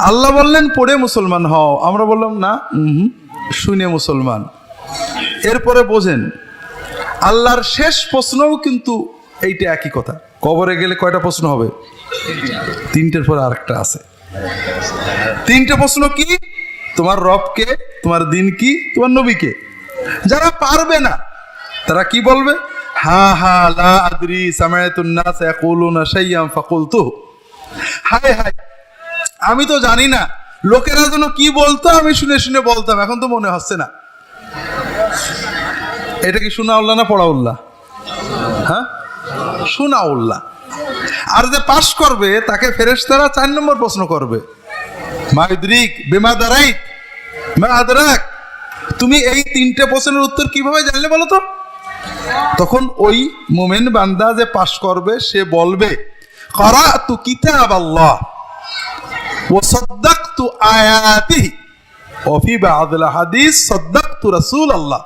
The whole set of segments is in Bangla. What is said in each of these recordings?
আল্লাহ বললেন পড়ে মুসলমান হও, আমরা বললাম না, শুনে মুসলমান। এরপরে বোঝেন আল্লাহর শেষ প্রশ্নও কিন্তু এইটা একই কথা। কবরে গেলে কয়টা প্রশ্ন হবে? তিনটের পরে আরেকটা আছে। তিনটে প্রশ্ন কি? তোমার রবকে, তোমার দিন কি, তোমার নবীকে। যারা পারবে না তারা কি বলবে? হা হা লা আদরি সামায়াতুন নাস ইয়াকুলুনা শাইয়ান ফাকুলতু, হায় হায় আমি তো জানি না, লোকেরা যেন কি বলতো আমি শুনে শুনে বলতাম, এখন তো মনে হচ্ছে না। এটা কি শোনা উল্লাহ না পড়া উল্লাহ? হ্যাঁ, শোনা উল্লাহ। আর যে পাশ করবে তাকে ফেরেশতারা 4 নম্বর প্রশ্ন করবে, মাইদ্রিক বিমা দারাইত মা আদরাক, তুমি এই 3টে প্রশ্নের উত্তর কিভাবে জানলে বলো তো? তখন ওই মুমিন বান্দা যে পাশ করবে সে বলবে, ক্বারাতু কিতাবাল্লাহ ওয়া সাদ্দাকতু আয়াতিহি ওয়া ফি বা'দিল হাদিস সাদ্দাকতু রাসূলুল্লাহ।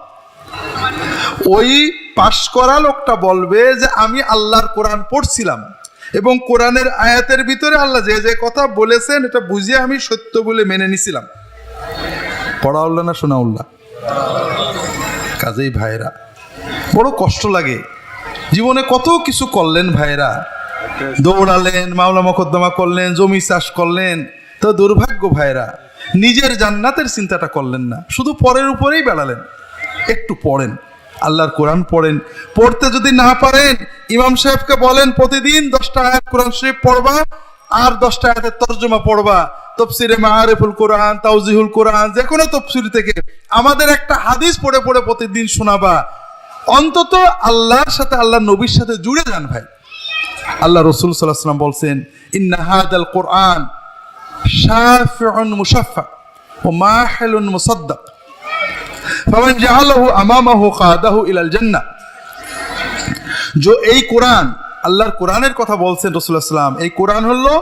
ওই পাশ করা লোকটা বলবে যে আমি আল্লাহর কোরআন পড়ছিলাম এবং কোরআনের আয়াতের ভিতরে আল্লাহ যে যে কথা বলেছেন এটা বুঝে আমি সত্য বলে মেনে নিছিলাম। পড়া উল্লাহ না শোনা উল্লাহ? কাজেই ভাইরা বড় কষ্ট লাগে। জীবনে কত কিছু করলেন ভাইরা, দৌড়ালেন, মামলা মোকদ্দমা করলেন, জমি চাষ করলেন, তো দুর্ভাগ্য ভাইরা নিজের জান্নাতের চিন্তাটা করলেন না, শুধু পরের উপরেই বেড়ালেন। একটু পড়েন, আল্লাহর কোরআন পড়েন। পড়তে যদি না পারেন ইমাম সাহেবকে বলেন প্রতিদিন 10টা আয়াত কোরআন শরীফ পড়বা আর 10টা আয়াতের তরজমা পড়বা। তাফসিরে মাআরিফুল কোরআন, তাওজিহুল কোরআন, যে কোনো তাফসীর থেকে আমাদের একটা হাদিস পড়ে পড়ে প্রতিদিন শোনাবা। অন্তত আল্লাহর সাথে, আল্লাহর নবীর সাথে জুড়ে যান ভাই। আল্লাহ রাসূল সাল্লাল্লাহু আলাইহি ওয়াসাল্লাম বলছেন, ইন্না হাদাল কোরআন শাফিউন মুশাফফা ওয়া মাহিলুন মুসাদ্দাক ফামান জাআলাহু আমামাহু কাদাহু ইলাল জান্নাহ। যে এই কোরআন, আল্লাহর কোরআনের কথা বলছেন রাসূলুল্লাহ সাল্লাল্লাহু আলাইহি ওয়াসাল্লাম, এই কোরআন হলো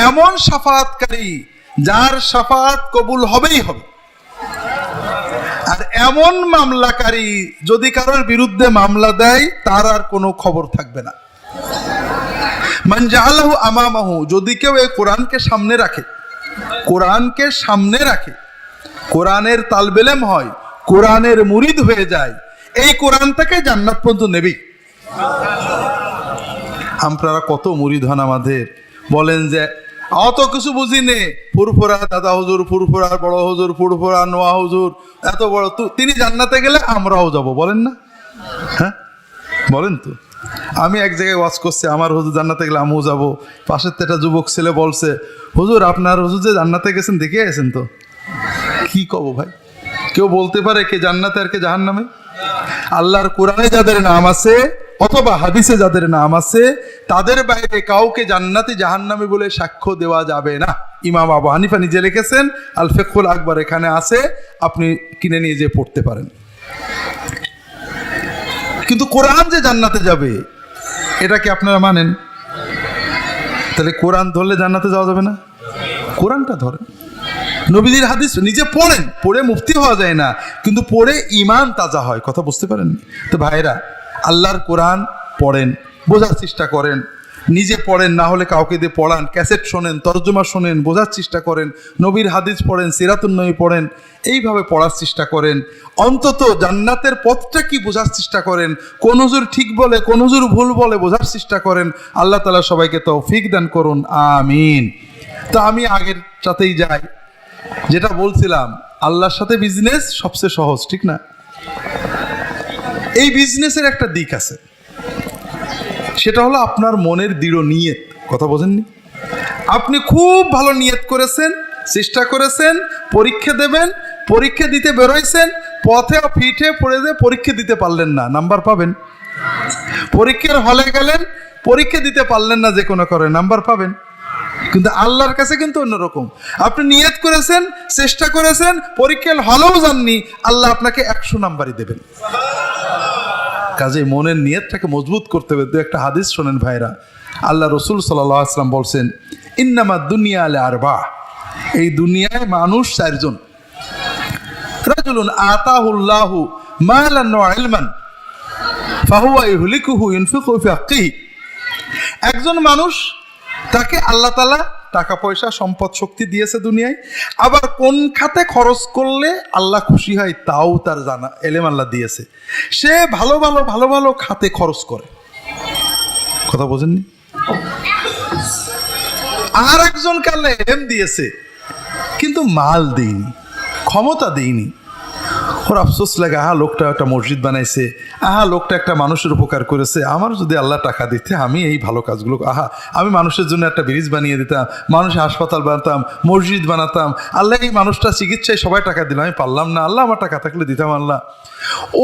এমন শাফাআতকারী যার শাফাআত কবুল হবেই হবে, আর এমন মামলাকারী যদি কারোর বিরুদ্ধে মামলা দেয় তার আর কোনো খবর থাকবে না। মান জাআলাহু আমামাহু, যদি কেউ এই কোরআনকে সামনে রাখে, কোরআনকে সামনে রাখে, কোরআনের তালবেলেম হয়, কোরআনের মুরিদ হয়ে যায়, এই কোরআন থেকে জান্নাত পর্যন্ত নেবেই। আপনারা কত মুরিদ হন আমাদের, বলেন যে অত কিছু বুঝি নে, ফুরফুরা দাদা হুজুর, ফুরফুরার বড় হুজুর, ফুরফুরা নোয়া হুজুর এত বড়, তিনি জান্নাতে গেলে আমরাও যাব, বলেন না? হ্যাঁ বলেন তো। আমি এক জায়গায় ওয়াজ করছি, আমার হুজুর জান্নাতে গেলে আমিও যাব। পাশের একটা যুবক ছেলে বলছে, হুজুর আপনার হুজুর যে জান্নাতে গেছেন দেখে গেছেন তো? কি কব ভাই, কেউ বলতে পারে কে জান্নাতে আর কে জাহান্নামে? আল্লাহর কোরআনে যাদের নাম আছে অথবা হাদিসে যাদের নাম আছে তাদের বাইরে কাউকে জান্নাতি জাহান্নামী বলে সাক্ষ্য দেওয়া যাবে না। ইমাম আবু হানিফা নিজে লিখেছেন, আল ফিকহুল আকবার এখানে আছে, আপনি কিনে নিয়ে যেয়ে পড়তে পারেন। কিন্তু কোরআন যে জান্নাতে যাবে এটা কি আপনারা মানেন? তাহলে কোরআন ধরলে জান্নাতে যাওয়া যাবে না? কোরআনটা ধরেন, নবীজির হাদিস নিজে পড়েন, পড়ে মুফতি হওয়া যায় না, কিন্তু পড়ে ঈমান তাজা হয়। কথা বুঝতে পারেন? তো ভাইরা আল্লাহর কোরআন পড়েন, বোঝার চেষ্টা করেন, নিজে পড়েন, না হলে কাউকে দিয়ে পড়ান, ক্যাসেট শোনেন, তরজমা শোনেন, বোঝার চেষ্টা করেন, নবীর হাদিস পড়েন, সিরাতুন নবী পড়েন, এইভাবে পড়ার চেষ্টা করেন। অন্তত জান্নাতের পথটা কি বোঝার চেষ্টা করেন, কোন হুজুর ঠিক বলে কোন হুজুর ভুল বলে বোঝার চেষ্টা করেন। আল্লাহ তাআলা সবাইকে তৌফিক দান করুন, আমিন। তো আমি আগের সাথেই যাই, যেটা বলছিলাম আল্লাহর সাথে বিজনেস সবচেয়ে সহজ, ঠিক না? এই বিজনেসের একটা দিক আছে, সেটা হলো আপনার মনের দৃঢ় নিয়ত। কথা বোঝেননি? আপনি খুব ভালো নিয়ত করেছেন, চেষ্টা করেছেন, পরীক্ষা দেবেন, পরীক্ষা দিতে বেরোইছেন, পথে ফিটে পড়ে যে পরীক্ষা দিতে পারলেন না, নাম্বার পাবেন? পরীক্ষার হলে গেলেন, পরীক্ষা দিতে পারলেন না, যে কোনো করে নাম্বার পাবেন? কিন্তু আল্লাহর কাছে কিন্তু অন্যরকম। আপনি নিয়ত করেছেন, চেষ্টা করেছেন, পরীক্ষার হলেও যাননি, আল্লাহ আপনাকে 100 নাম্বারই দেবেন। কাজে মনের নিয়তটাকে মজবুত করতে হবে। একটা হাদিস শোনেন ভাইরা, আল্লাহ রাসূল সাল্লাল্লাহু আলাইহি ওয়াসাল্লাম বলছেন, ইন্নামা দুনিয়া লিআরবা, এই দুনিয়ায় মানুষ 4 জন। রাজুলুন আতাহুল্লাহু মালান ওয়া ইলমান ফাহুয়া ইহলিকুহু ইনফিকু ফি হাক্কিহি, একজন মানুষ তাকে আল্লাহ তাআলা টাকা পয়সা সম্পদ শক্তি দিয়েছে দুনিয়ায়, আবার কোন খাতে খরচ করলে আল্লাহ খুশি হয় তাও তার জানা এলেম আল্লাহ দিয়েছে। সে ভালো ভালো ভালো ভালো খাতে খরচ করে। কথা বোঝেননি? আর একজনকে আল্লাহ এলেম দিয়েছে কিন্তু মাল দেয়নি, ক্ষমতা দেয়নি। ওর আফসোস লাগে, আহা লোকটা একটা মসজিদ বানাইছে, আহা লোকটা একটা মানুষের উপকার করেছে, আমার যদি আল্লাহ টাকা দিতে আমি এই ভালো কাজগুলো, আহা আমি মানুষের জন্য একটা ব্রিজ বানিয়ে দিতাম, মানুষের হাসপাতাল বানাতাম, মসজিদ বানাতাম, আল্লাহ এই মানুষটা চিকিৎসায় সবাই টাকা দিল, আমি পারলাম না, আল্লাহ আমার টাকা থাকলে দিতাম আল্লাহ।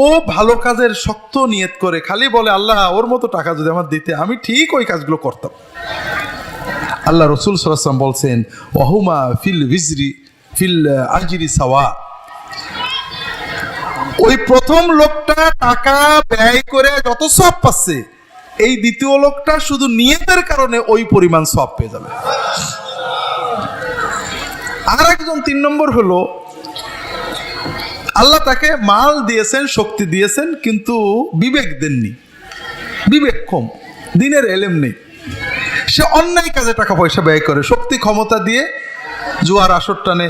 ও ভালো কাজের শক্ত নিয়ত করে খালি বলে আল্লাহ ওর মতো টাকা যদি আমার দিতে আমি ঠিক ওই কাজগুলো করতাম। আল্লাহ রসুল সাল্লাল্লাহু আলাইহি ওয়াসাল্লাম বলছেন ওয়াহুমা ফিল বিজরি ফিল আজরি সাওয়া। ওই প্রথম লোকটা টাকা ব্যয় করে যত সওয়াব পাচ্ছে, এই দ্বিতীয় লোকটা শুধু নিয়তের কারণে ওই পরিমাণ সওয়াব পেয়ে যাবে। আর একজন 3 নম্বর হলো আল্লাহ তাকে মাল দিয়েছেন, শক্তি দিয়েছেন, কিন্তু বিবেক দেননি, বিবেক কম, দিনের এলেম নেই, সে অন্যায় কাজে টাকা পয়সা ব্যয় করে। শক্তি ক্ষমতা দিয়ে জুয়ার আসর টানে,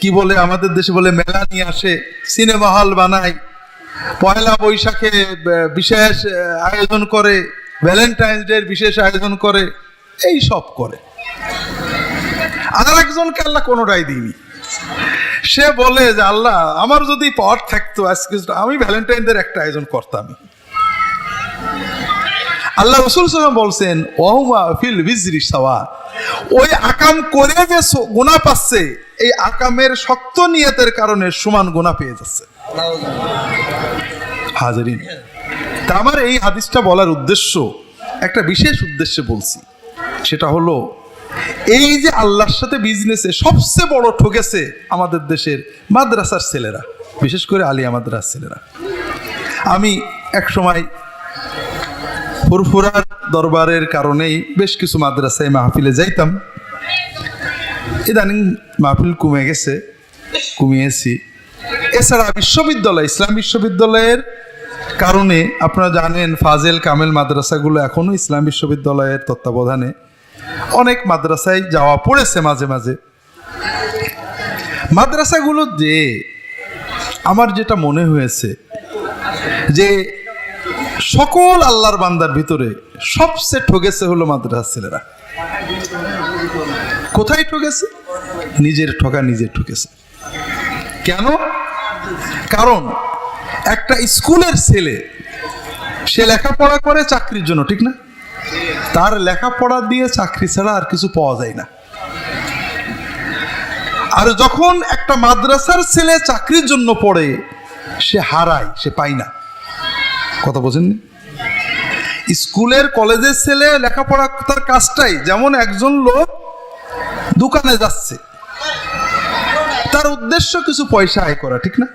কি বলে আমাদের দেশে বলে মেলা নিয়ে আসে, সিনেমা হল বানায়, পয়লা বৈশাখে বিশেষ আয়োজন করে, ভ্যালেন্টাইন্স ডে বিশেষ আয়োজন করে, এই সব করে। আর একজনকে আল্লাহ কোনোটাই দিইনি, সে বলে যে আল্লাহ আমার যদি পাওয়ার থাকতো আজকে আমি ভ্যালেন্টাইন ডে একটা আয়োজন করতাম। আল্লাহ রাসূল সাল্লাল্লাহু আলাইহি ওয়াসাল্লাম বলছেন ওয়াহুমা ফিল বিজরি সাওয়া। ওই আকাম করে যে গুনাহ পাচ্ছে, এই আকামের শক্ত নিয়তের কারণে সমান গুনাহ পেয়ে যাচ্ছে। হাজিরিন, তা আমার এই হাদিসটা বলার উদ্দেশ্য একটা বিশেষ উদ্দেশ্যে বলছি, সেটা হলো এই যে আল্লাহর সাথে বিজনেসে সবচেয়ে বড় ঠকেছে আমাদের দেশের মাদ্রাসার ছেলেরা, বিশেষ করে আলিয়া মাদ্রাসার ছেলেরা। আমি এক সময় ফুরফুরার দরবারের কারণেই বেশ কিছু মাদ্রাসায় মাহফিলে যাইতাম। ইদানিং মাহফিল কমে গেছে, কমিয়েছি। এছাড়া বিশ্ববিদ্যালয়, ইসলাম বিশ্ববিদ্যালয়ের কারণে আপনারা জানেন ফাজেল কামেল মাদ্রাসাগুলো এখনো ইসলাম বিশ্ববিদ্যালয়ের তত্ত্বাবধানে, অনেক মাদ্রাসায় যাওয়া পড়েছে মাঝে মাঝে। মাদ্রাসাগুলো যে আমার যেটা মনে হয়েছে যে সকল আল্লাহর বান্দার ভিতরে সবচেয়ে ঠকেছে হলো মাদ্রাসার ছেলেরা। কোথায় ঠকেছে? নিজের ঠকা নিজে ঠকেছে। কেন? কারণ একটা স্কুলের ছেলে সে লেখাপড়া করে চাকরির জন্য, ঠিক না? তার লেখাপড়া দিয়ে চাকরি ছাড়া আর কিছু পাওয়া যায় না। আর যখন একটা মাদ্রাসার ছেলে চাকরির জন্য পড়ে, সে হারায়, সে পায় না। কথা বোঝেননি? স্কুলের কলেজের ছেলে লেখাপড়া তার কাজটাই, যেমন একজন লোক দোকানে যাচ্ছে, তার উদ্দেশ্য কিছু পয়সা আয় করা, ঠিক না?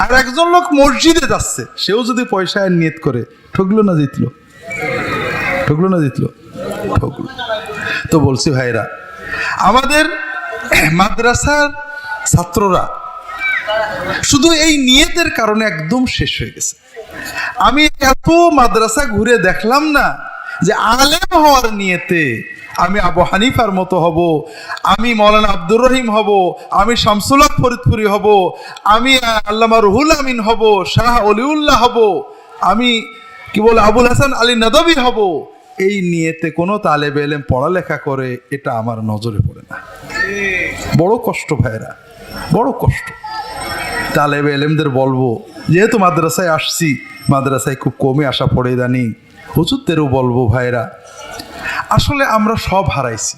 আর একজন লোক মসজিদে যাচ্ছে, সেও যদি পয়সা আয় নিয়ত করে, ঠকলো না জিতলো? ঠকলো না জিতলো? ঠকলো। তো বলছি ভাইরা, আমাদের মাদ্রাসার ছাত্ররা শুধু এই নিয়তের কারণে একদম শেষ হয়ে গেছে। আমি এত মাদ্রাসা ঘুরে দেখলাম না যে আলেম হওয়ার নিয়তে আমি আবু হানিফার মতো হব, আমি মৌলানা আব্দুর রহিম হব, আমি শামসুল হক ফরিদপুরি হব, আমি আল্লামা রুহুল আমিন হব, শাহ অলিউল্লাহ হব, আমি কি বলে আবুল হাসান আলী নদভী হব, এই নিয়তে কোনো তালেবে ইলম পড়ালেখা করে, এটা আমার নজরে পড়ে না। বড় কষ্ট ভাইরা, বড় কষ্ট। তালেবে ইলমদের বলবো, যেহেতু মাদ্রাসায় আসছি, মাদ্রাসায় খুব কমে আসা পড়ে ইদানিং, হুজুরদেরও বলবো ভাইরা, আসলে আমরা সব হারাইছি।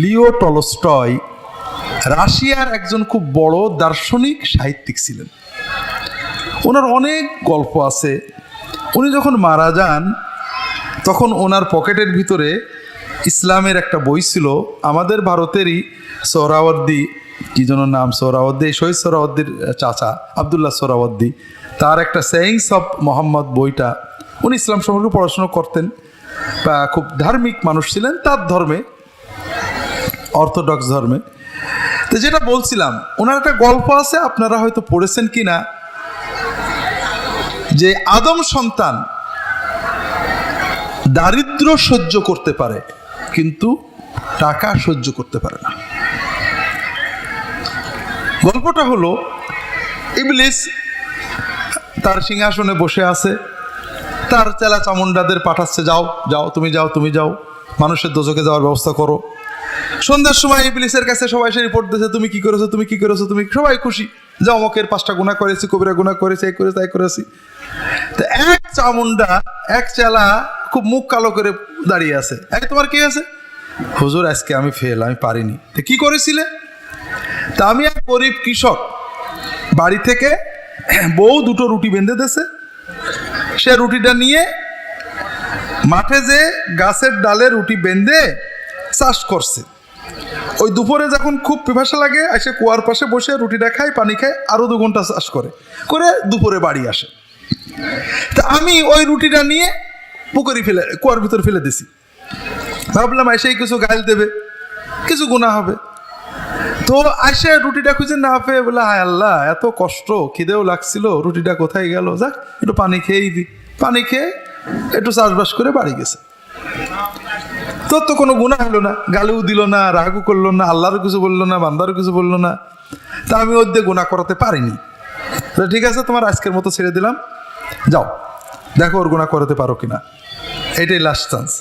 লিও টলস্টয় রাশিয়ার একজন খুব বড় দার্শনিক সাহিত্যিক ছিলেন। ওনার অনেক গল্প আছে। উনি যখন মারা যান তখন ওনার পকেটের ভিতরে ইসলামের একটা বই ছিল, আমাদের ভারতেরই সোহরাওয়ার্দী, কি যেন নাম, সোহরাওয়ার্দী, শহীদ সোহরাওয়ার্দীর চাচা আবদুল্লাহ সোহরাওয়ার্দী, তার একটা সেইংস অফ মোহাম্মদ বইটা, উনি ইসলাম সম্পর্কে পড়াশোনা করতেন, বা খুব ধার্মিক মানুষ ছিলেন তার ধর্মে, অর্থোডক্স ধর্মে। তো যেটা বলছিলাম, ওনার একটা গল্প আছে, আপনারা হয়তো পড়েছেন কি না, যে আদম সন্তান দারিদ্র সহ্য করতে পারে, কিন্তু টাকা সহ্য করতে পারে না। গল্পটা হলো, ইবলিস তার সিংহাসনে বসে আছে, তার চেলা চামুন্ডাদের পাঠাচ্ছে, যাও যাও তুমি যাও, তুমি যাও, মানুষের দোজখে যাওয়ার ব্যবস্থা করো। সন্ধ্যার সময় ইবলিসের কাছে সবাই এসে রিপোর্ট দিয়েছে, তুমি কি করেছো, তুমি কি করেছো, তুমি, সবাই খুশি, যাও, অমকের 5টা গুনাহ করেছি, কবিরা গুনাহ করেছি, এই করেছি, তাই করেছি। তো এক চামুন্ডা, এক চেলা খুব মুখ কালো করে দাঁড়িয়ে আছে। এই তোমার কি আছে? হুজুর আজকে আমি ফেল, আমি পারিনি। তো কি করেছিলে? তা আমি এক গরিব কৃষক, বাড়ি থেকে বউ 2টো রুটি বেঁধে দিয়েছে, সে রুটিটা নিয়ে মাঠে যে গাছের ডালে রুটি বেঁধে চাষ করছে। ওই দুপুরে যখন খুব পিপাসা লাগে, এসে কুয়ার পাশে বসে রুটিটা খায়, পানি খায়, আরো 2 ঘন্টা চাষ করে দুপুরে বাড়ি আসে। তা আমি ওই রুটিটা নিয়ে পুকুরে ফেলে, কুয়ার ভিতর ফেলে দিছি। ভাবলাম এসেই কিছু গাইল দেবে, কিছু গুনাহ হবে। তো আসে রুটিটা খুঁজে না পেয়ে বলে, হায় আল্লাহ, এত কষ্ট, খিদেও লাগছিল, রুটিটা কোথায় গেল, যাক একটু পানি খেয়েই দিই। পানি খেয়ে একটু চাষবাস করে বাড়ি গেছে। তোর তো কোনো গুনাহ হলো না, গালিও দিল না, রাগও করলো না, আল্লাহরও কিছু বললো না, বান্দারও কিছু বললো না। তা আমি ওর দিয়ে গুনাহ করাতে পারিনি। ঠিক আছে, তোমার আজকের মতো ছেড়ে দিলাম, যাও দেখো ওর গুনাহ করাতে পারো কিনা, এটাই লাস্ট চান্স।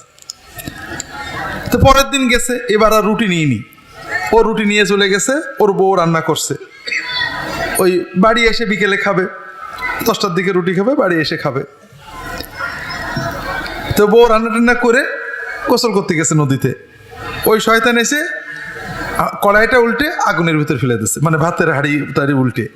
তো পরের দিন গেছে, এবার আর রুটি নিয়ে নি, ও রুটি নিয়ে চলে গেছে, ওর বউ রান্না করছে, ওই বাড়ি এসে বিকেলে খাবে, 10টার দিকে রুটি খাবে, বাড়ি এসে খাবে। তো বউ রান্না টান্না করে গোসল করতে গেছে নদীতে, ওই শয়তান এসে কড়াইটা উল্টে আগুনের ভিতর ফেলে দিচ্ছে, মানে ভাতের হাঁড়ি উল্টে।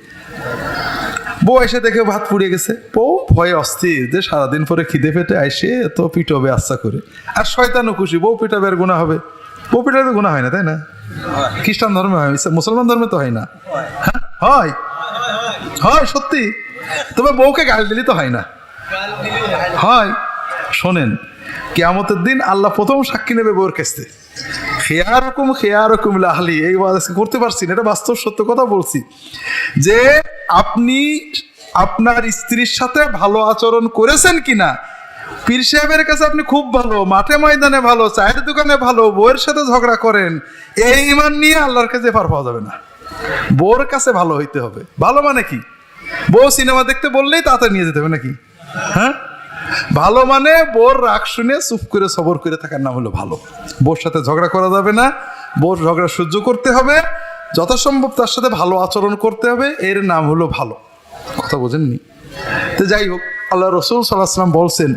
বউ এসে দেখে ভাত পুড়ে গেছে, বউ ভয়ে অস্থির যে সারাদিন পরে খিদে পেটে আইসে এত পিটাবে আচ্ছা করে। আর শয়তানও খুশি, বউ পিটাবে আর গুনাহ হবে। বউ পিটাবে তো গুনাহ হয় না, তাই না? খ্রিস্টান ধর্মে হয়, মুসলমান ধর্মে তো হয় না। হ্যাঁ হয়, হয় সত্যি। তবে বউকে গাল দিলে তো হয় না, হয়। শোনেন, কিয়ামতের দিন আল্লাহ প্রথম সাক্ষী নেবে বউর কাছে। খেয়ারকুম লাহলি, এই করতে পারছি না, এটা বাস্তব সত্য কথা বলছি, যে আপনি আপনার স্ত্রীর সাথে ভালো আচরণ করেছেন কিনা। পীর সাহেবের কাছে আপনি খুব ভালো, মাঠে ময়দানে ভালো, চায়ের দোকানে ভালো, বউয়ের সাথে ঝগড়া করেন, এই ঈমান নিয়ে আল্লাহর কাছে পার পাওয়া যাবে না। বউর কাছে ভালো হইতে হবে। ভালো মানে কি? বউ সিনেমা দেখতে বললেই তাড়াতাড়ি নিয়ে যেতে হবে নাকি? হ্যাঁ, ভালো মানে বউর রাগ শুনে চুপ করে সবর করে থাকার নাম হলো ভালো। বউর সাথে ঝগড়া করা যাবে না, বউর ঝগড়া সহ্য করতে হবে, যথাসম্ভব তার সাথে ভালো আচরণ করতে হবে, এর নাম হলো ভালো। কথা বোঝেননি? তো যাই হোক, আল্লাহ রাসূল সাল্লাল্লাহু আলাইহি ওয়াসাল্লাম বলছেন,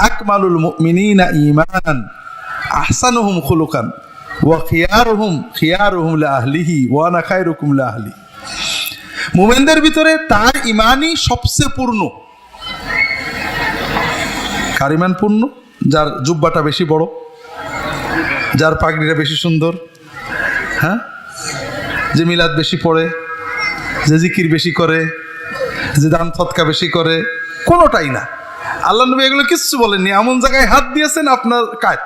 আকমালুল মুমিনিনা ঈমানান আহসানুহুম খুলুকান ওয়া খিয়ারুহুম লিআহলিহি ওয়া আনা খায়রুকুম লিআহলি। মুমিনদের ভিতরে তার ঈমানই সবচেয়ে পূর্ণ। কার ঈমান পূর্ণ? যার জুব্বাটা বেশি বড়, যার পাগড়িটা বেশি সুন্দর, হ্যাঁ, যে মিলাদ বেশি পড়ে, যে জিকির বেশি করে, যে দান সদকা বেশি করে, কোনোটাই না। আল্লাহ নবী এগুলো কিচ্ছু বলেননি, এমন জায়গায় হাত দিয়েছেন আপনার কাজ,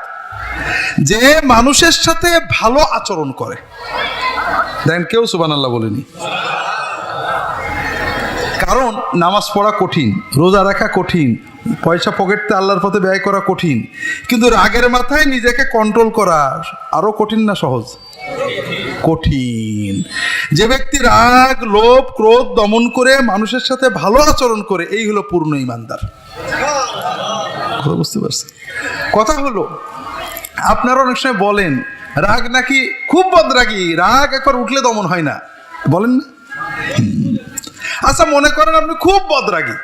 যে মানুষের সাথে ভালো আচরণ করে। দেখেন, কেউ সুবহানাল্লাহ বলেনি। কারণ নামাজ পড়া কঠিন, রোজা রাখা কঠিন, পয়সা পকেটতে আল্লাহর পথে ব্যয় করা কঠিন, কিন্তু রাগের মাথায় নিজেকে কন্ট্রোল করা আরো কঠিন না সহজ? কঠিন। যে ব্যক্তি রাগ, লোভ, ক্রোধ দমন করে মানুষের সাথে ভালো আচরণ করে, এই হলো পূর্ণ ঈমানদার। কথা বুঝতে পারছি? কথা হলো, আপনারা অনেক সময় বলেন রাগ নাকি খুব বদরাগী, রাগ একবার উঠলে দমন হয় না, বলেন না? আচ্ছা, মনে করেন আপনি খুব বদরাগী,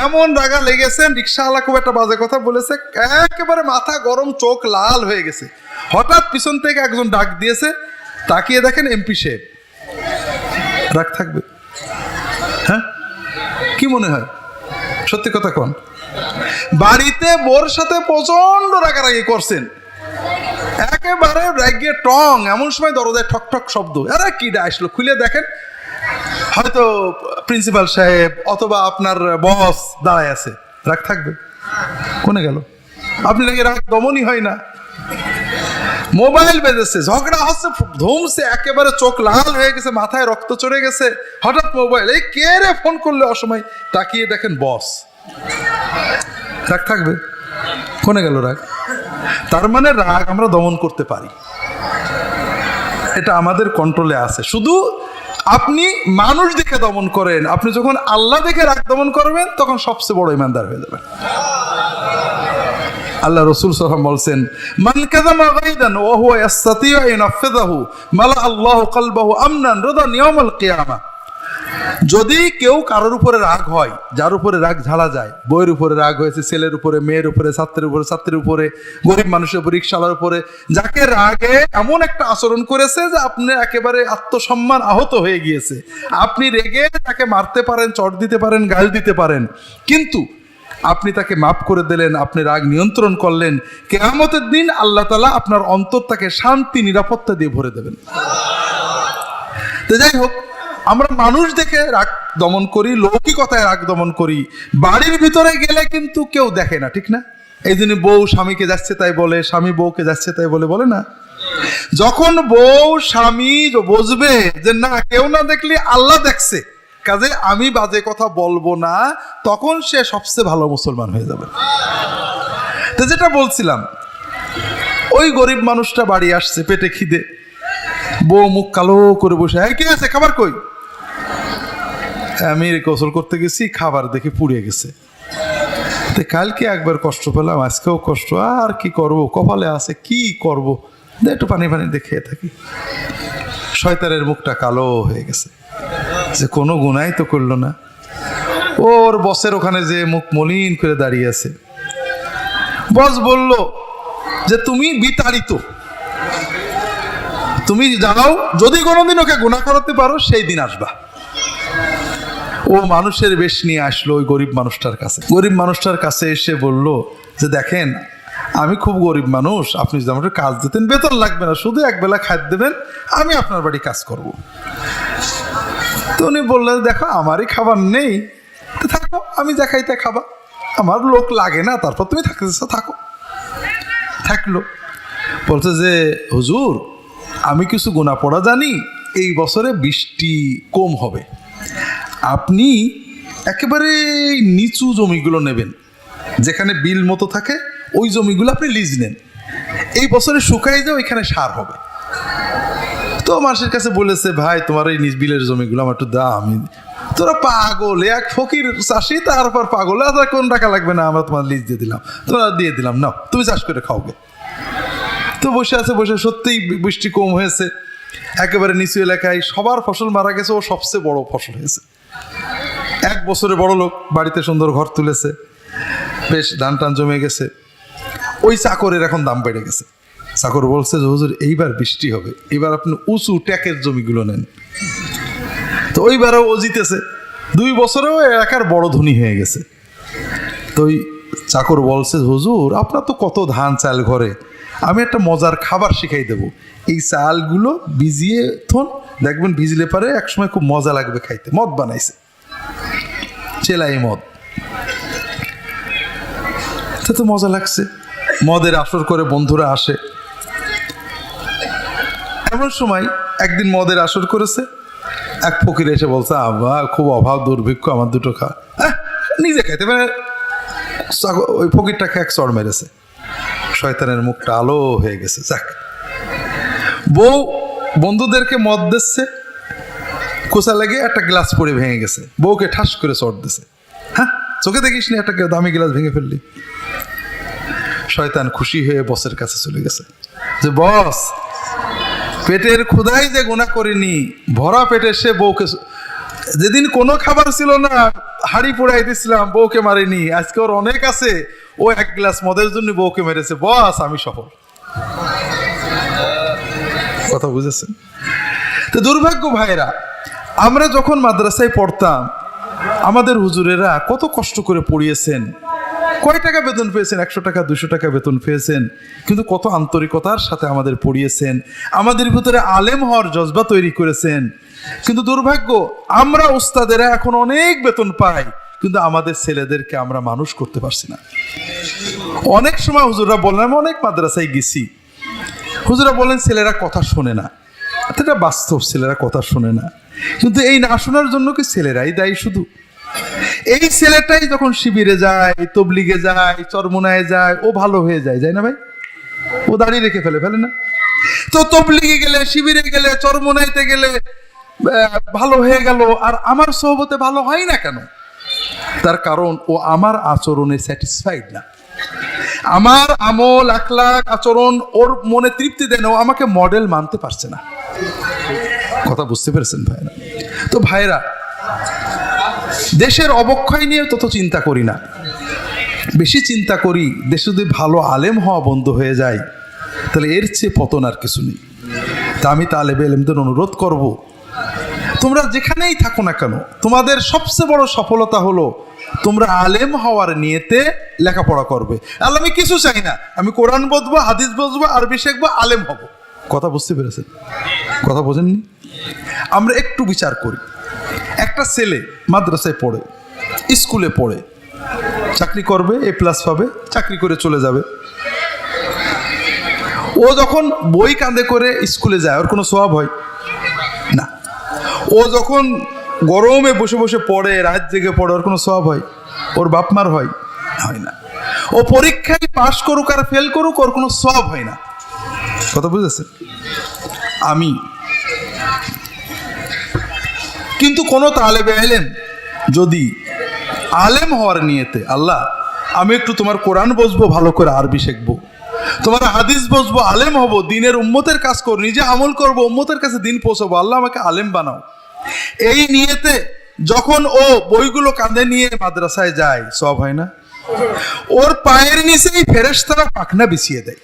এমন রাগা লেগেছেন, রিক্সাওয়ালা খুব একটা বাজে কথা বলেছে, একেবারে মাথা গরম, চোখ লাল হয়ে গেছে, হঠাৎ পিছন থেকে একজন ডাক দিয়েছে, তাকিয়ে দেখেন এমপি সাহেব, রাগ থাকবে? হ্যাঁ, কি মনে হয়? সত্যি কথা কোন? বাড়িতে বোর সাথে প্রচন্ড রাগারাগি করছেন, একেবারে রাগে টং, এমন সময় দরজায় ঠক ঠক শব্দ, আরে কি আসলো, খুলে দেখেন হয়তো প্রিন্সিপাল সাহেব অথবা আপনার বস দাঁড়ায় আছে, রাগ থাকবে? কোনে গেল? আপনি নাকি রাগ দমনই হয় না। মোবাইল বেজেছে, ঝগড়া হচ্ছে, ধুমছে, একেবারে চোখ লাল হয়ে গেছে, মাথায় রক্ত চড়ে গেছে, হঠাৎ মোবাইল, এই কে রে ফোন করলে অসময়, তাকিয়ে দেখেন বস, রাগ থাকবে? কোনে গেল রাগ? তার মানে রাগ আমরা দমন করতে পারি, এটা আমাদের কন্ট্রোলে আছে। শুধু আপনি মানুষ দেখে দমন করেন, আপনি যখন আল্লাহ দেখে রাগ দমন করবেন তখন সবচেয়ে বড় ইমানদার হয়ে যাবেন। আল্লাহ রসুল সাল্লাল্লাহু আলাইহি ওয়াসাল্লাম বলছেন, মান কাযামা গায়দান ওয়া হুয়া ইস্তাতিউ আন ইয়ানফিযাহু মালা আল্লাহু কলবাহু আমনান রাদান ইয়াউমাল কিয়ামা। যদি কেউ কারোর উপরে রাগ হয়, যার উপরে রাগ ঝাড়া যায়, বইয়ের উপরে রাগ হয়েছে, ছেলের উপরে, মেয়ের উপরে, ছাত্রের উপরে, ছাত্রের উপরে, গরিব মানুষের উপরে, রিকশাওয়ালার উপরে, যাকে রাগে এমন একটা আচরণ করেছে যে আপনি একেবারে আত্মসম্মান আহত হয়ে গিয়েছে, আপনি রেগে তাকে মারতে পারেন, চট দিতে পারেন, গাল দিতে পারেন, কিন্তু আপনি তাকে মাফ করে দিলেন, আপনি রাগ নিয়ন্ত্রণ করলেন, কিয়ামতের দিন আল্লাহ তাআলা আপনার অন্তরটাকে শান্তি নিরাপত্তা দিয়ে ভরে দেবেন। তো যাই হোক, আমরা মানুষ দেখে রাগ দমন করি, লৌকিকতায় রাগ দমন করি, বাড়ির ভিতরে গেলে কিন্তু কেউ দেখে না, ঠিক না? এই জন্য বউ স্বামীকে যাচ্ছে তাই বলে, স্বামী বউকে যাচ্ছে তাই বলে, বলে না? যখন বউ স্বামী বুঝবে যে না, কেউ না দেখলে আল্লাহ দেখছে, কাজে আমি বাজে কথা বলবো না, তখন সে সবচেয়ে ভালো মুসলমান হয়ে যাবে। তো যেটা বলছিলাম, ওই গরিব মানুষটা বাড়ি আসছে, পেটে খিদে, বউ মুখ কালো করে বসে, কে আছে, খাবার কই? আমি গোসল করতে গেছি, খাবার দেখে পুড়ে গেছে। তো কালকে একবার কষ্ট পেলাম, আজকেও কষ্ট, আর কি করব, কপালে আছে, কি করব, একটু পানি পানি দিয়ে খেয়ে থাকি। শয়তানের মুখটা কালো হয়ে গেছে, যে কোনো গুনাই তো করলো না। ওর বসের ওখানে যে মুখ মলিন করে দাঁড়িয়ে আছে, বস বলল যে তুমি বিতাড়িত, তুমি জানাও যদি কোনোদিন ওকে গুনাহ করাতে পারো সেই দিন আসবা। ও মানুষের বেশ নিয়ে আসলো ওই গরিব মানুষটার কাছে। গরিব মানুষটার কাছে এসে বলল যে দেখেন, আমি খুব গরিব মানুষ, আপনি যদি আমাকে কাজ দিতেন, বেতন লাগবে না, শুধু একবেলা খাদ্য দেবেন, আমি আপনার বাড়ি কাজ করব। তো উনি বললেন, দেখো আমারই খাবার নেই, তো থাকো, আমি যা খাইতে খাবা, আমার লোক লাগে না, তারপর তুমি থাকতে থাকো। থাকলো, বলছে যে হুজুর, আমি কিছু গুনাহ পড়া জানি, এই বছরে বৃষ্টি কম হবে, আপনি একেবারে নিচু জমিগুলো নেবেন, যেখানে বিল মতো থাকে, ওই জমিগুলো আপনি লিজ নেন, এই বছরে শুকাই যায়, ওইখানে সার হবে। তো মানুষের কাছে বলেছে, ভাই তোমার এই নিজ বিলের জমিগুলো আমার একটু দাও। আমি, তোরা পাগল, এক ফকির চাষি, তারপর পাগল, আর কোন টাকা লাগবে না, আমরা তোমার লিজ দিয়ে দিলাম, তোমরা দিয়ে দিলাম, নাও তুমি চাষ করে খাওগে। তো বসে আছে, বসে সত্যিই বৃষ্টি কম হয়েছে, একেবারে নিচু এলাকায় সবার ফসল মারা গেছে, ও সবচেয়ে বড় ফসল হয়েছে। এক বছরে বড় লোক, বাড়িতে সুন্দর ঘর তুলেছে, বেশ ধান টান জমে গেছে। ওই চাকরের এখন দাম বেড়ে গেছে। চাকর বলছে যে হুজুর, এইবার বৃষ্টি হবে, এবার আপনি উঁচু ট্যাকের জমিগুলো নেন। তো ওইবারও ও জিতেছে, 2 বছরেও এলাকার বড় ধনী হয়ে গেছে। তো ওই চাকর বলছে, হুজুর আপনার তো কত ধান চাল ঘরে, আমি একটা মজার খাবার শিখাই দেব, এই চালগুলো ভিজিয়ে থন, দেখবেন ভিজলে পারে একসময় খুব মজা লাগবে খাইতে। মদ বানাইছে, চেলাই মদ, তো মজা লাগছে, মদের আসর করে বন্ধুরা আসে। এমন সময় একদিন মদের আসর করেছে, এক ফকির এসে বলছে, আবা খুব অভাব দুর্ভিক্ষ, আমার দুটো খা। নিজে খাইতে মানে ওই ফকিরটাকে এক চড় মেরেছে, শয়তানের মুখটা আলো হয়ে গেছে। যাক, বউ বন্ধুদেরকে মদ দিচ্ছে, কোচা লেগে একটা গ্লাস পড়ে ভেঙে গেছে, বউকে ঠাস করে চড় দিছে। হ্যাঁ, চোখে দেখিস নি একটা দামি গ্লাস ভেঙে ফেললি। শয়তান খুশি হয়ে বসের কাছে চলে গেছে, যে বস, পেটের ক্ষুধাই যে গুনাহ করিনি, ভরা পেটে সে বউকে, যেদিন কোনো খাবার ছিল না হাড়ি পোড়াই দিছিলাম, বউকে মারিনি, আজকে ওর অনেক আছে, ও এক গ্লাস মদের জন্য বউকে মেরেছে, বস আমি সফল। কথা বুঝেছেন? তো দুর্ভাগ্য ভাইরা, আমরা যখন মাদ্রাসায় পড়তাম, আমাদের হুজুরেরা কত কষ্ট করে পড়িয়েছেন, কয় টাকা বেতন পেয়েছেন, 100 টাকা 200 টাকা বেতন পেয়েছেন, কিন্তু কত আন্তরিকতার সাথে আমাদের পড়িয়েছেন, আমাদের ভিতরে আলেম হওয়ার জজবা তৈরি করেছেন। কিন্তু দুর্ভাগ্য, আমরা উস্তাদেরা এখন অনেক বেতন পাই, কিন্তু আমাদের ছেলেদেরকে আমরা মানুষ করতে পারছি না। অনেক সময় হুজুররা বলেন, আমি অনেক মাদ্রাসায় গেছি, হুজুররা বলেন ছেলেরা কথা শোনে না, এটা বাস্তব, ছেলেরা কথা শোনে না, কিন্তু এই না শোনার জন্য কি ছেলেরাই দায়ী শুধু? এই ছেলেটাই যখন শিবিরে যায়, তবলিগে যায়, চরমোনায় যায়, ও ভালো হয়ে যায়, যায় না ভাই? ও দাঁড়িয়ে রেখে ফেলে না? তো তবলিগে গেলে, শিবিরে গেলে, চরমোনাইতে গেলে ভালো হয়ে গেল, আর আমার সোহবতে ভালো হয় না কেন? তার কারণ ও আমার আচরণে স্যাটিসফাইড না। আমার আমল, আখলাক, আচরণ ওর মনে তৃপ্তি দেয় না, ও আমাকে মডেল মানতে পারছে না। কথা বুঝতে পেরেছেন ভাইরা? তো ভাইরা, দেশের অবক্ষয় নিয়ে তত চিন্তা করি না, বেশি চিন্তা করি দেশে যদি ভালো আলেম হওয়া বন্ধ হয়ে যায় তাহলে এর চেয়ে পতন আর কিছু নেই। তা আমি তালেবে ইলমদের অনুরোধ করব, তোমরা যেখানেই থাকো না কেন, তোমাদের সবচেয়ে বড় সফলতা হলো তোমরা আলেম হওয়ার নিয়তে লেখাপড়া করবে। আল্লাহ, আমি কিছু চাই না, আমি কোরআন বুঝবো, হাদিস বুঝবো, আরবি শিখবো, আলেম হব। কথা বুঝতে পেরেছেন? কথা বোঝেননি? আমরা একটু বিচার করি, একটা ছেলে মাদ্রাসায় পড়ে, স্কুলে পড়ে, চাকরি করবে, A+ পাবে, চাকরি করে চলে যাবে। ও যখন বই কাঁধে করে স্কুলে যায়, ওর কোনো সওয়াব হয় না। ও যখন গরমে বসে বসে পড়ে, রাত জেগে পড়ে, ওর কোনো সওয়াব হয়? ওর বাপ মার হয়? হয় না। ও পরীক্ষায় পাশ করুক আর ফেল করুক, ওর কোনো সওয়াব হয় না। কথা বুঝেছেন? কিন্তু কোনো তালেবে ইলম যদি আলেম হওয়ার নিয়তে, আল্লাহ আমি একটু তোমার কোরআন বুঝবো, ভালো করে আরবি শিখবো, তোমার হাদিস বুঝবো, আলেম হব, দিনের উম্মতের কাজ করবো, নিজে আমল করবো, উম্মতের কাছে দিন পৌঁছাবো, আল্লাহ আমাকে আলেম বানাও, এই নিয়তে যখন ও বইগুলো কাঁধে নিয়ে মাদ্রাসায় যায়, সব হয় না? ওর পায়ের নিচেই ফেরেশতারা পাখনা বিছিয়ে দেয়।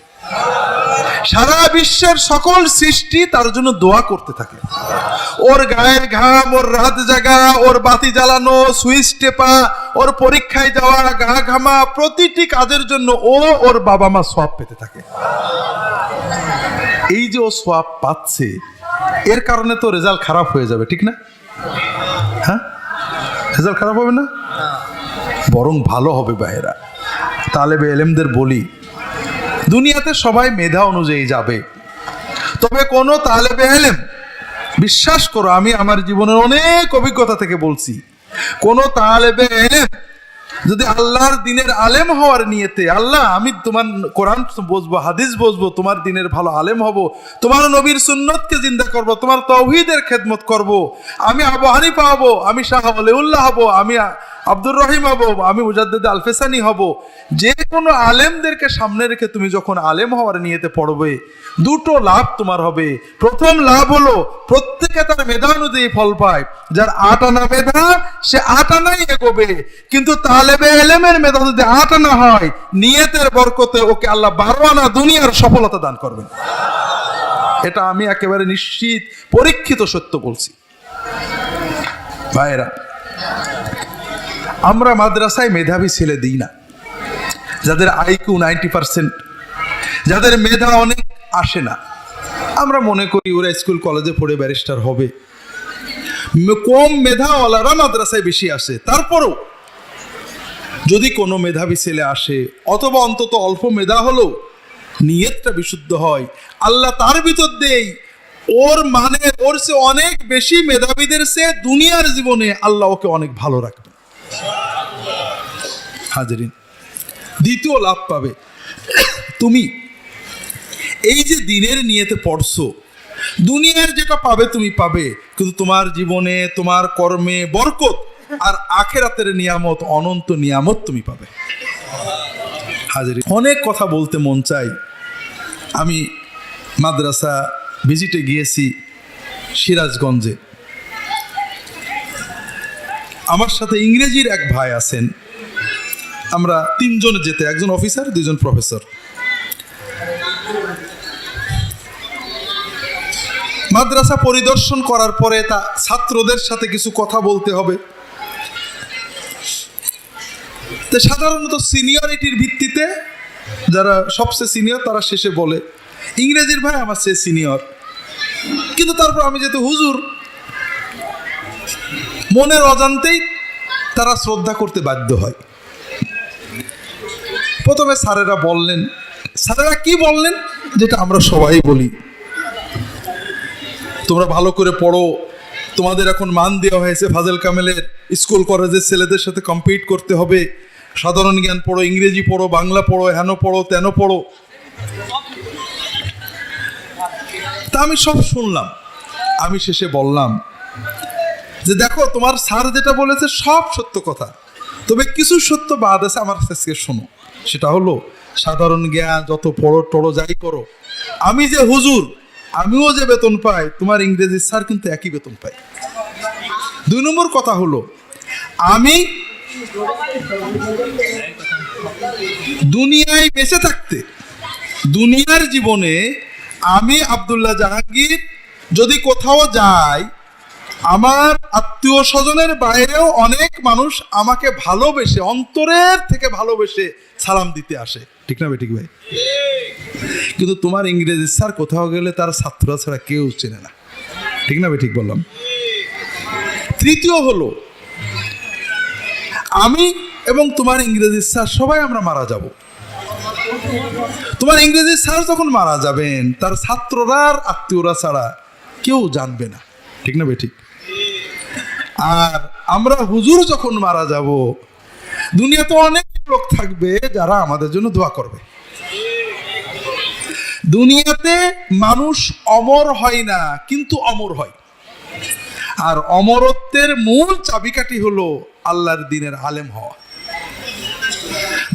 সারা বিশ্বের সকল সৃষ্টি তার জন্য দোয়া করতে থাকে। ওর গায়ের ঘাম, ওর রাত জাগা, ওর বাতি জ্বালানো, সুইচ টেপা, ওর পরীক্ষায় যাওয়া, গা ঘামা, প্রতিটি কাজের জন্য ও ওর বাবা মা সওয়াব পেতে থাকে। এই যে ও সওয়াব পাচ্ছে, এর কারণে তো রেজাল্ট খারাপ হয়ে যাবে, ঠিক না? হ্যাঁ, রেজাল্ট খারাপ হবে না, বরং ভালো হবে। ভাইয়েরা, তালেবে ইলমদের বলি, দুনিয়াতে সবাই মেধা অনুযায়ী যাবে, তবে কোন তালেবে ইলম, বিশ্বাস করো আমি আমার জীবনের অনেক অভিজ্ঞতা থেকে বলছি, কোন তালেবে ইলম যদি আল্লাহর দিনের আলেম হওয়ার নিয়তে, আল্লাহ আমি তোমার কোরআন বুঝবো, হাদিস বুঝবো, তোমার দিনের ভালো আলেম হব, তোমার নবীর সুন্নতকে জিন্দা করব, তোমার তাওহীদের খেদমত করব, আমি আবু হানিফা হব, আমি শাহ ওলিউল্লাহ হব, আমি আব্দুর রহিম হব, আমি মুজাদ্দিদ আল ফেসানি হব, যে কোনো আলেমদেরকে সামনে রেখে তুমি যখন আলেম হওয়ার নিয়তে পড়বে, দুটো লাভ তোমার হবে। প্রথম লাভ হলো প্রত্যেকে তার মেধা অনুযায়ী ফল পায়। যার 8 আনা মেধা, সে 8 আনাই এগোবে। কিন্তু তালেবে ইলমের মেধা যদি 8 আনা হয়, নিয়তের বরকতে ওকে আল্লাহ 12 আনা দুনিয়ার সফলতা দান করবেন। এটা আমি একেবারে নিশ্চিত, পরীক্ষিত সত্য বলছি। ভাইরা, আমরা মাদ্রাসায় মেধাবী ছেলে দিই না, যাদের IQ 90%, যাদের মেধা অনেক আসে না, আমরা মনে করি ওরা স্কুল কলেজে পড়ে ব্যারিস্টার হবে। কম মেধাওয়ালারা মাদ্রাসায় বেশি আসে। তারপরও যদি কোনো মেধাবী ছেলে আসে, অথবা অন্তত অল্প মেধা হলো, নিয়তটা বিশুদ্ধ হয়, আল্লাহ তার ভিতর দেই ওর মানে ওর সে অনেক বেশি মেধাবীদের সে দুনিয়ার জীবনে আল্লাহ ওকে অনেক ভালো রাখবে। হাজরিন, দ্বিতীয় লাভ পাবে, তুমি এই যে দিনের নিয়তে পড়ছো, দুনিয়ার যেটা পাবে তুমি পাবে, কিন্তু তোমার জীবনে, তোমার কর্মে বরকত, আর আখিরাতের নিয়ামত, অনন্ত নিয়ামত তুমি পাবে। হাজরিন, অনেক কথা বলতে মন চাই। আমি মাদ্রাসা ভিজিটে গিয়েছি সিরাজগঞ্জে, আমার সাথে ইংরেজির এক ভাই আছেন, আমরা 3 জন যেতে, একজন অফিসার, 2 জন প্রফেসর। মাদ্রাসা পরিদর্শন করার পরে তা ছাত্রদের সাথে কিছু কথা বলতে হবে। তো সাধারণত সিনিয়রিটির ভিত্তিতে যারা সবচেয়ে সিনিয়র তারা শেষে বলে, ইংরেজির ভাই আমার চেয়ে সিনিয়র, কিন্তু তারপর আমি যেহেতু হুজুর, মনের অজান্তেই তারা শ্রদ্ধা করতে বাধ্য হয়। প্রথমে স্যারেরা বললেন, স্যারেরা কি বললেন, যেটা আমরা সবাই বলি, তোমরা ভালো করে পড়ো, তোমাদের এখন মান দেওয়া হয়েছে ফাজেল কামেলের স্কুল কলেজের ছেলেদের সাথে কম্পিট করতে হবে, সাধারণ জ্ঞান পড়ো, ইংরেজি পড়ো, বাংলা পড়ো, হেন পড়ো, তেন পড়ো। তা আমি সব শুনলাম। আমি শেষে বললাম যে দেখো, তোমার স্যার যেটা বলেছে সব সত্য কথা, তবে কিছু সত্য বাদ আছে, আমার কাছে শোনো। সেটা হলো সাধারণ জ্ঞান যত পড়ো টড়ো যাই করো, আমি যে হুজুর, আমিও যে বেতন পাই, তোমার ইংরেজি স্যার কিন্তু একই বেতন পাই। 2 নম্বর কথা হলো, আমি দুনিয়ায় বেঁচে থাকতে, দুনিয়ার জীবনে আমি আব্দুল্লাহ জাহাঙ্গীর যদি কোথাও যাই, আমার আত্মীয় স্বজনের বাইরেও অনেক মানুষ আমাকে ভালোবেসে, অন্তরের থেকে ভালোবেসে সালাম দিতে আসে, ঠিক না বেঠিক ভাই? কিন্তু তোমার ইংরেজি স্যার কোথাও গেলে তার ছাত্ররা ছাড়া কেউ চেনে না, ঠিক না বেঠিক বললাম? তৃতীয় হলো, আমি এবং তোমার ইংরেজি স্যার সবাই আমরা মারা যাব। তোমার ইংরেজি স্যার যখন মারা যাবেন, তার ছাত্ররা আর আত্মীয়রা ছাড়া কেউ জানবে না, ঠিক না বেঠিক? আর আমরা হুজুর যখন মারা যাব, দুনিয়াতে অনেক লোক থাকবে যারা আমাদের জন্য দোয়া করবে। দুনিয়াতে মানুষ অমর হয় না, কিন্তু অমর হয়। আর অমরত্বের মূল চাবিকাঠি হলো আল্লাহর দ্বীনের আলেম হওয়া।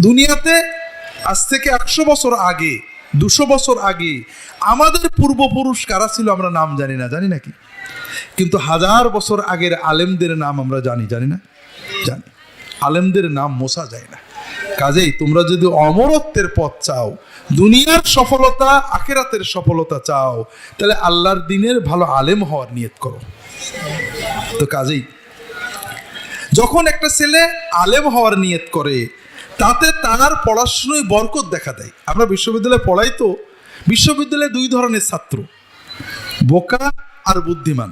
দুনিয়াতে আজ থেকে 100 বছর আগে, 200 বছর আগে আমাদের পূর্বপুরুষ কারা ছিল আমরা নাম জানি না, জানি নাকি? কিন্তু 1000 বছর আগের আলেমদের নাম আমরা জানি না? জানি। আলেমদের নাম মোছা যায় না। কাজেই তোমরা যদি অমরত্বের পথ চাও, দুনিয়ার সফলতা, আখিরাতের সফলতা চাও, তাহলে আল্লাহর দ্বীনের ভালো আলেম হওয়ার নিয়ত করো। তো কাজেই যখন একটা ছেলে আলেম হওয়ার নিয়ত করে, তাতে তার পড়াশোনায় বরকত দেখা দেয়। আমরা বিশ্ববিদ্যালয়ে পড়াই তো, বিশ্ববিদ্যালয়ে 2 ধরনের ছাত্র, বোকা আর বুদ্ধিমান।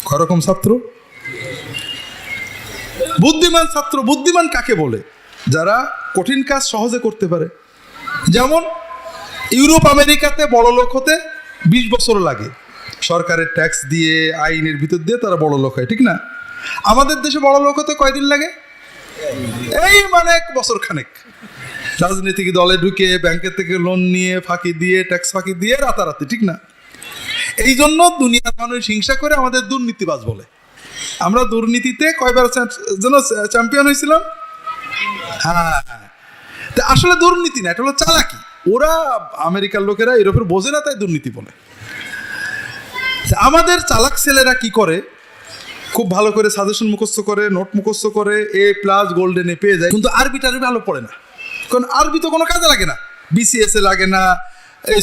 কয়রকম ছাত্র? বুদ্ধিমান ছাত্র। বুদ্ধিমান কাকে বলে? যারা কঠিন কাজ সহজে করতে পারে। যেমন ইউরোপ আমেরিকাতে বড় লোক হতে 20 বছর লাগে, সরকারের ট্যাক্স দিয়ে, আইনের ভিতর দিয়ে তারা বড় লোক হয়, ঠিক না? আমাদের দেশে বড় লোক হতে কয়দিন লাগে? এই মানে 1 বছর খানেক। রাজনীতিক দলে ঢুকে, ব্যাংকের থেকে লোন নিয়ে, ফাঁকি দিয়ে, ট্যাক্স ফাঁকি দিয়ে রাতারাতি, ঠিক না? এই জন্য দুনিয়ার মানুষ হিংসা করে আমাদের দুর্নীতিবাজ বলে। আমরা দুর্নীতিতে কয়বার যেন চ্যাম্পিয়ন হয়েছিলাম। হ্যাঁ, আসলে দুর্নীতি না, এটা হলো চালাকি। ওরা আমেরিকার লোকেরা ইউরোপের বোঝে না, তাই দুর্নীতি বলে। আমাদের চালাক ছেলেরা কি করে? খুব ভালো করে সাজেশন মুখস্থ করে, নোট মুখস্থ করে, A+ গোল্ডেনে পেয়ে যায়, কিন্তু আরবি টারবি ভালো পড়ে না। কারণ আরবি তো কোনো কাজে লাগে না, BCS এ লাগে না,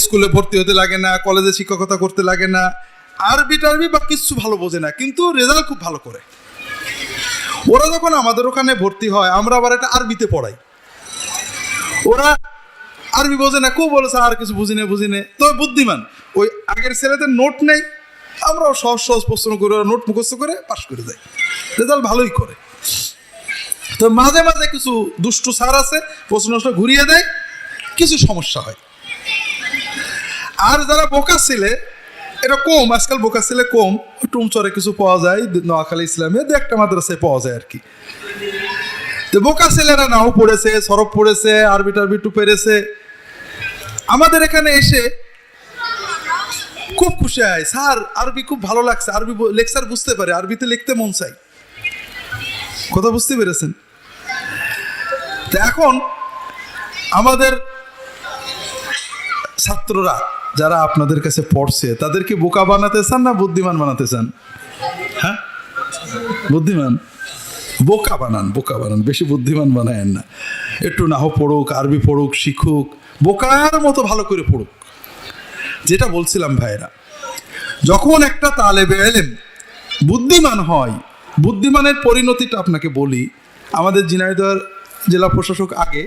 স্কুলে ভর্তি হতে লাগে না, কলেজে শিক্ষকতা করতে লাগে না, আরবি টারবি বা কিছু ভালো বোঝে না, কিন্তু রেজাল্ট খুব ভালো করে। ওরা যখন আমাদের ওখানে ভর্তি হয়, আমরা আবার এটা আরবিতে পড়াই। ওরা আরবি বোঝে না, খুব বলেছে আর কিছু বুঝি না। তবে বুদ্ধিমান। ওই আগের ছেলেদের নোট নেই, আমরাও সহজ প্রশ্ন করে নোট মুখস্থ করে পাস করে যাই, রেজাল্ট ভালোই করে। তো মাঝে মাঝে কিছু দুষ্টু স্যার আছে, প্রশ্নটা ঘুরিয়ে দেয়, কিছু সমস্যা হয়। আর যারা বোকা ছেলে, এটা কম, আজকাল বোকা ছেলে কম, টুমচরে কিছু পাওয়া যায়, নোয়াখালী ইসলামে 2-1টা মাদ্রাসায় পাওয়া যায় আর কি। তো বোকা ছেলেরা নাও পড়েছে, সরব পড়েছে, আরবি টারবি একটু পেরেছে, আমাদের এখানে এসে খুব খুশি হয়, স্যার আরবি খুব ভালো লাগছে, আরবি লেকচার বুঝতে পারে, আরবিতে লিখতে মন চাই। কথা বুঝতে পেরেছেন? তো এখন আমাদের ছাত্ররা যারা আপনাদের কাছে পড়ছে, তাদেরকে বোকা বানাতে চান না বুদ্ধিমান বানাতে চান? হ্যাঁ, বুদ্ধিমান। বোকা বানান, বেশি বুদ্ধিমান বানায়েন না। একটু নাহু পড়ুক, আরবি পড়ুক, শিখুক, বোকার মতো ভালো করে পড়ুক। যেটা বলছিলাম ভাইরা, যখন একটা তালেবে ইলম বুদ্ধিমান হয়, বুদ্ধিমানের পরিণতিটা আপনাকে বলি। আমাদের ঝিনাইদহ জেলা প্রশাসক আগে,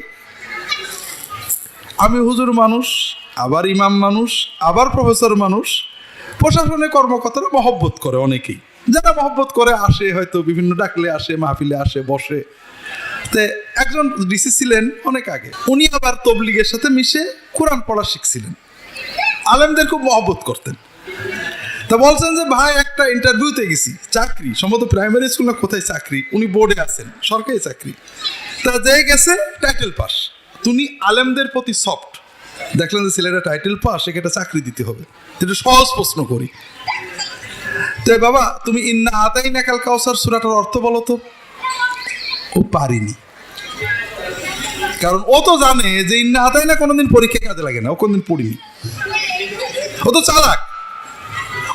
আমি হুজুর মানুষ, আবার ইমাম মানুষ, আবার প্রফেসর মানুষ, প্রশাসনের কর্মকর্তারা মহব্বত করে অনেকেই। যারা মহব্বত করে আসে, হয়তো বিভিন্ন ডাকলে আসে, মাহফিলে আসে, বসে। তো একজন ডিসি ছিলেন অনেক আগে, উনি আবার তবলিগের সাথে মিশে কোরআন পড়া শিখছিলেন, আলেমদের খুব মহব্বত করতেন। তা বলছেন যে ভাই একটা ইন্টারভিউতে গেছি, চাকরি সম্ভবত প্রাইমারি স্কুল না কোথায় চাকরি, উনি বোর্ডে আছেন, সরকারি চাকরি। তা যে গেছে টাইটেল পাস, তুমি আলেমদের প্রতি সফট, দেখলেন যে ছেলেটা টাইটেল পাস, একে চাকরি দিতে হবে। এটা সহজ প্রশ্ন করি, তো বাবা তুমি ইন্না আতাইনা কাল কাউসার সূরাটার অর্থ বলো তো। ও পারিনি, কারণ ও তো জানে যে ইন্না আতাইনা কোনোদিন পরীক্ষা কাজে লাগে না, ও কোনোদিন পড়িনি। ও তো চালাক,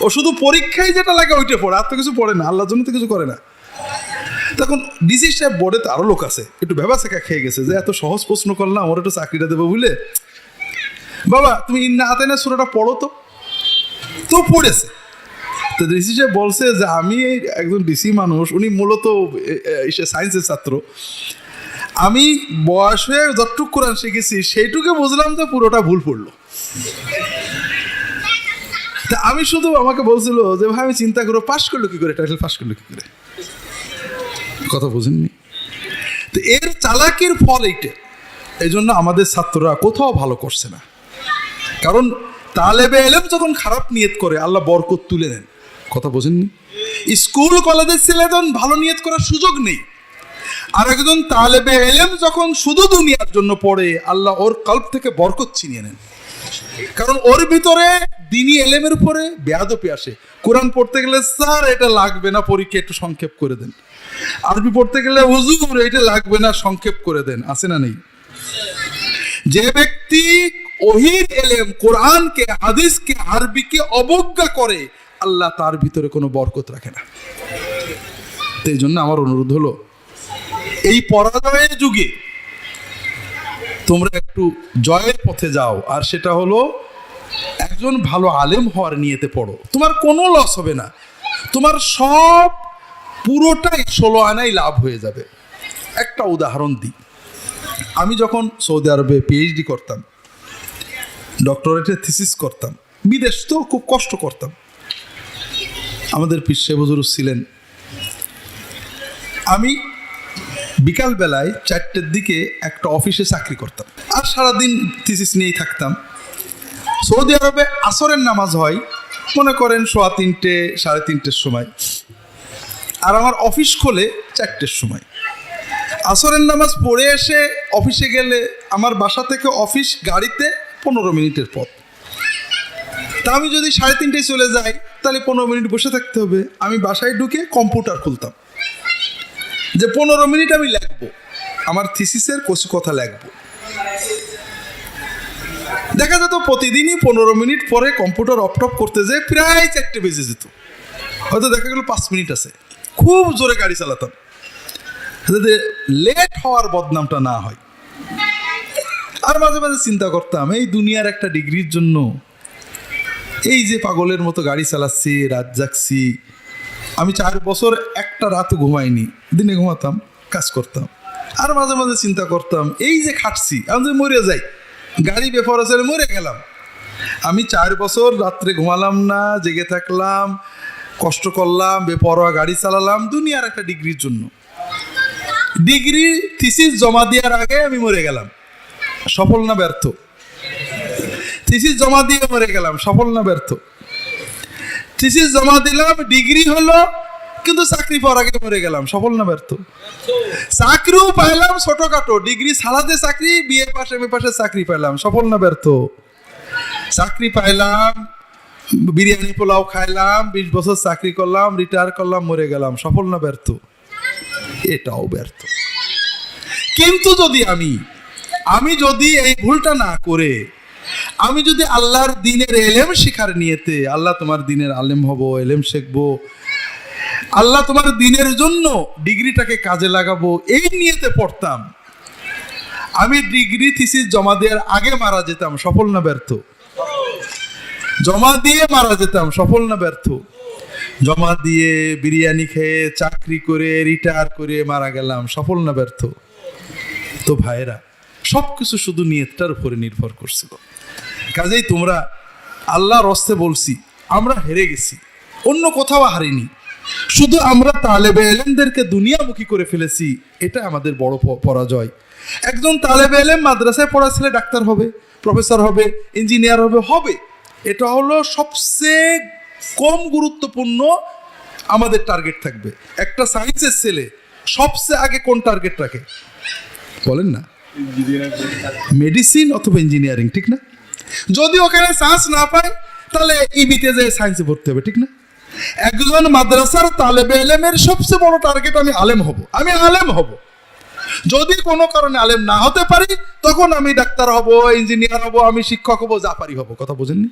ও শুধু পরীক্ষায় যেটা লাগে ওইটা পড়ে, আর তো কিছু পড়ে না, আল্লাহর জন্য তো কিছু করে না। তখন ডিসি সাহেব বোর্ডে তো আরো লোক আছে, একটু ভেবা শেখা খেয়ে গেছে যে এত সহজ প্রশ্ন করলাম, আমার একটু চাকরিটা দেবো বুঝলে। বাবা তুমি ইন্না আতাইনা সূরাটা পড়ো তো। তো পড়েছে। তো ডিসি সাহেব বলছে যে আমি একজন ডিসি মানুষ, উনি মূলত সায়েন্সের ছাত্র, আমি বয়স হয়ে যতটুকু কোরআন শিখেছি সেইটুকু বুঝলাম যে পুরোটা ভুল পড়লো। তা আমি শুধু, আমাকে বলছিল যে ভাই আমি চিন্তা করবো পাশ করলো কি করে, টাইটেল পাশ করলো কি করে, কথা বুঝেননি। তো এর চালাকির ফল এইটা। এই জন্য আমাদের ছাত্ররা কোথাও ভালো করছে না, কারণ তালেবে এলেম যখন খারাপ নিয়ত করে আল্লাহ বরকত তুলে নেন, কথা বোঝেননি। স্কুল কলেজের ছেলেজন ভালো নিয়ত করার সুযোগ নেই, আর একজন তালেবে এলেম যখন শুধু দুনিয়ার জন্য পড়ে আল্লাহ ওর কল্প থেকে বরকত ছিনিয়ে নেন, কারণ ওর ভিতরে দিনী এলেমের উপরে বেয়াদপি আসে। কোরআন পড়তে গেলে স্যার এটা লাগবে না, পরীক্ষা একটু সংক্ষেপ করে দেন। আরবি পড়তে গেলে হুজুর এটা লাগবে না, সংক্ষেপ করে দেন, আছে না নেই? যে ব্যক্তি ওহীর এলেম, কোরআনকে, হাদিসকে, আরবিকে অবজ্ঞা করে আল্লাহ তার ভিতরে কোনো বরকত রাখে না। তো এই জন্য আমার অনুরোধ হলো, এই পরাজয়ের যুগে তোমরা একটু জয়ের পথে যাও, আর সেটা হলো একজন ভালো আলেম হওয়ার নিয়তে পড়ো, তোমার কোনো লস হবে না, তোমার সব পুরোটাই 16 আনাই লাভ হয়ে যাবে। একটা উদাহরণ দিই, আমি যখন সৌদি আরবে পিএইচডি করতাম, ডক্টরেটের থিসিস করতাম, বিদেশ তো খুব কষ্ট করতাম, আমাদের পীর সাহেব হুজুর ছিলেন, আমি বিকালবেলায় 4টের দিকে একটা অফিসে চাকরি করতাম, আর সারাদিন থিসিস নিয়েই থাকতাম। সৌদি আরবে আসরের নামাজ হয় মনে করেন 3:15 3:30 সময়, আর আমার অফিস খোলে 4টের সময়। আসরের নামাজ পড়ে এসে অফিসে গেলে আমার বাসা থেকে অফিস গাড়িতে 15 মিনিটের পথ। তা আমি যদি 3:30 চলে যাই তাহলে 15 মিনিট বসে থাকতে হবে। আমি বাসায় ঢুকে কম্পিউটার খুলতাম, যে 15 মিনিট আমি লিখবো, আমার থিসিসের কিছু কথা লিখবো। দেখা যেত প্রতিদিনই 15 মিনিট পরে কম্পিউটার অফটপ করতে যেয়ে প্রায় 4টে বেজে যেত, হয়তো দেখা গেল 5 মিনিট আছে। খুব জোরে গাড়ি চালাতাম যাতে লেট হওয়ার বদনামটা না হয়। আর মাঝে মাঝে চিন্তা করতাম, এই দুনিয়ার একটা ডিগ্রির জন্য এই যে পাগলের মতো গাড়ি চালাচ্ছি, রাত জাগছি। আমি 4 বছর একটা রাত ঘুমাইনি, দিনে ঘুমাতাম, কাজ করতাম। আর মাঝে মাঝে চিন্তা করতাম, এই যে খাটছি, আমি যদি মরে যাই, গাড়ি বেফরজে মরে গেলাম। আমি 4 বছর রাত্রে ঘুমালাম না, জেগে থাকলাম, কষ্ট করলাম, বেপরোয়া গাড়ি চালালাম দুনিয়ার একটা ডিগ্রির জন্য। ডিগ্রি থিসিস জমা দেওয়ার আগে আমি মরে গেলাম, সফল না ব্যর্থ? থিসিস জমা দিয়ে মরে গেলাম, সফল না ব্যর্থ? থিসিস জমা দিলাম, ডিগ্রি হলো, কিন্তু চাকরি পাওয়ার আগে মরে গেলাম, সফল না ব্যর্থ? চাকরিও পাইলাম ছোটখাটো, ডিগ্রি ছাড়াতে চাকরি, বিএ পাস এমএ পাসের চাকরি পাইলাম, সফল না ব্যর্থ? চাকরি পাইলাম, বিরিয়ানি পোলাও খাইলাম, 20 বছর চাকরি করলাম, রিটায়ার করলাম, মরে গেলাম, সফল না ব্যর্থ? এটাও ব্যর্থ। কিন্তু যদি আমি যদি এই ভুলটা না করে, আমি যদি আল্লাহর দ্বীনের এলেম শিখার নিয়তে, আল্লাহ তোমার দ্বীনের আলেম হব, এলেম শিখবো, আল্লাহ তোমার দ্বীনের জন্য ডিগ্রিটাকে কাজে লাগাবো, এই নিয়তে পড়তাম, আমি ডিগ্রি থিসিস জমা দেওয়ার আগে মারা যেতাম, সফল না ব্যর্থ? জমা দিয়ে মারা যেতাম, সফল না ব্যর্থ? জমা দিয়ে বিরিয়ানি খেয়ে চাকরি করে রিটায়ার করে মারা গেলাম, সফল না ব্যর্থ? তো ভাইরা, সবকিছু শুধু নিয়তটার উপরে নির্ভর করছিল। কাজেই তোমরা আল্লাহর হস্তে বলছি, আমরা হেরে গেছি, অন্য কোথাও হারিনি, শুধু আমরা তালেবে এলেমদেরকে দুনিয়ামুখী করে ফেলেছি, এটা আমাদের বড় পরাজয়। একজন তালেবে এলেম মাদ্রাসায় পড়া ছেলে ডাক্তার হবে, প্রফেসর হবে, ইঞ্জিনিয়ার হবে, এটা হলো সবচেয়ে কম গুরুত্বপূর্ণ আমাদের টার্গেট থাকবে। একটা সায়েন্সের ছেলে সবচেয়ে আগে কোন টার্গেট রাখে বলেন না? মেডিসিন অথবা ইঞ্জিনিয়ারিং, ঠিক না? যদি ওখানে চান্স না পায় তাহলে ইবিতে যে সায়েন্সে ভর্তি হবে, ঠিক না? একজন মাদ্রাসার তালেবে ইলমের সবচেয়ে বড় টার্গেট আমি আলেম হব, আমি আলেম হব। যদি কোনো কারণে আলেম না হতে পারি তখন আমি ডাক্তার হব, ইঞ্জিনিয়ার হব, আমি শিক্ষক হব, যা পারি হব। কথা বুঝেননি?